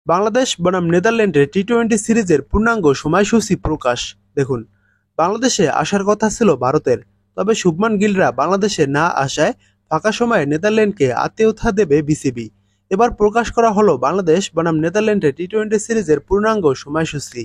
বাংলাদেশ বনাম নেদারল্যান্ডের টি-টোয়েন্টি সিরিজের পূর্ণাঙ্গ সময়সূচি প্রকাশ। দেখুন, বাংলাদেশে আসার কথা ছিল ভারতের, তবে শুভমান গিলরা বাংলাদেশে না আসায় ফাঁকা সময়ে নেদারল্যান্ডকে আতিথ্য দেবে বিসিবি। এবার প্রকাশ করা হলো বাংলাদেশ বনাম নেদারল্যান্ডের টি-টোয়েন্টি সিরিজের পূর্ণাঙ্গ সময়সূচি।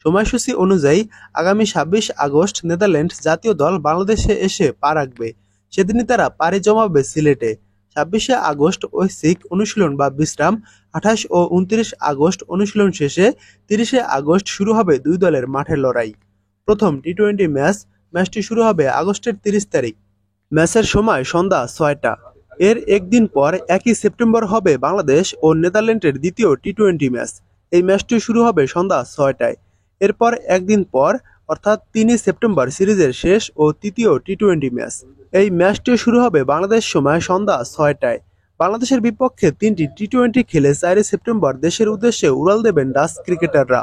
সময়সূচি অনুযায়ী আগামী ২৬ আগস্ট নেদারল্যান্ড জাতীয় দল বাংলাদেশে এসে পা রাখবে। সেদিনই তারা পাড়ি জমাবে সিলেটে। ২৬ আগস্ট ঐচ্ছিক অনুশীলন বা বিশ্রাম, ২৮ ও ২৯ আগস্ট অনুশীলন শেষে ৩০ আগস্ট শুরু হবে দুই দলের মাঠের লড়াই। প্রথম টি-টোয়েন্টি ম্যাচটি শুরু হবে আগস্টের ৩০ তারিখ। ম্যাচের সময় সন্ধ্যা ৬টা। এর একদিন পর ১ সেপ্টেম্বর হবে বাংলাদেশ ও নেদারল্যান্ডের দ্বিতীয় টি-টোয়েন্টি ম্যাচ। এই ম্যাচটি শুরু হবে সন্ধ্যা ৬টায়। এরপর একদিন পর অর্থাৎ ৩ সেপ্টেম্বর সিরিজের শেষ ও তৃতীয় টি-টোয়েন্টি ম্যাচ। এই ম্যাচটি শুরু হবে বাংলাদেশ সময় সন্ধ্যা ৬টায়। বাংলাদেশের বিপক্ষে ৩টি টি-টোয়েন্টি খেলে ৪ সেপ্টেম্বর দেশের উদ্দেশ্যে উড়াল দেবেন ডাচ ক্রিকেটাররা।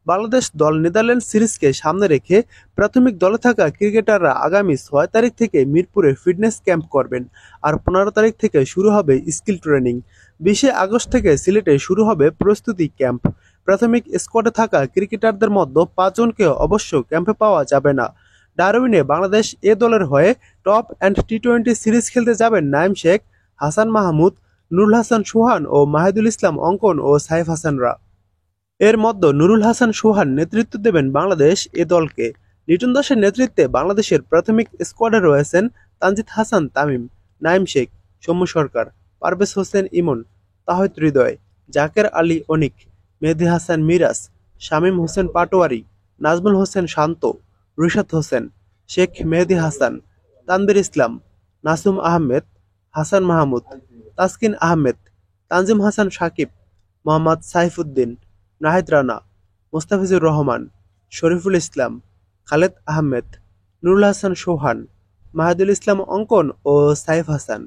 বাংলাদেশ দল নেদারল্যান্ড সিরিজকে সামনে রেখে প্রাথমিক দলে থাকা ক্রিকেটাররা আগামী ৬ তারিখ থেকে মিরপুরে ফিটনেস ক্যাম্প করবেন। আর ১৫ তারিখ থেকে শুরু হবে স্কিল ট্রেনিং। ২০ আগস্ট থেকে সিলেটে শুরু হবে প্রস্তুতি ক্যাম্প। প্রাথমিক স্কোয়াডে থাকা ক্রিকেটারদের মধ্যে ৫ জনকে অবশ্য ক্যাম্পে পাওয়া যাবে না। ডারউইনে বাংলাদেশ এ দলের হয়ে টপ অ্যান্ড টি-টোয়েন্টি সিরিজ খেলতে যাবেন নাঈম শেখ, হাসান মাহমুদ, নুরুল হাসান সোহান ও মাহিদুল ইসলাম অঙ্কন ও সাইফ হাসানরা। এর মধ্যে নুরুল হাসান সোহান নেতৃত্ব দেবেন বাংলাদেশ এ দলকে। লিটন দাসের নেতৃত্বে বাংলাদেশের প্রাথমিক স্কোয়াডে রয়েছেন তানজিদ হাসান তামিম, নাঈম শেখ, সৌম্য সরকার, পারভেজ হোসেন ইমন, তাহিদ হৃদয়, জাকের আলী অনিক, মেহেদী হাসান মিরাজ, শামীম হোসেন পাটোয়ারি, নাজমুল হোসেন শান্ত, রিশাদ হোসেন, শেখ মেহেদী হাসান, তানভীর ইসলাম, নাসুম আহমেদ, হাসান মাহমুদ, তাসকিন আহমেদ, তানজিম হাসান সাকিব, মোহাম্মদ সাইফুদ্দিন, নাহিদ রানা, মোস্তাফিজুর রহমান, শরীফুল ইসলাম, খালেদ আহমেদ, নুরুল হাসান সোহান, মাহিদুল ইসলাম অঙ্কন ও সাইফ হাসান।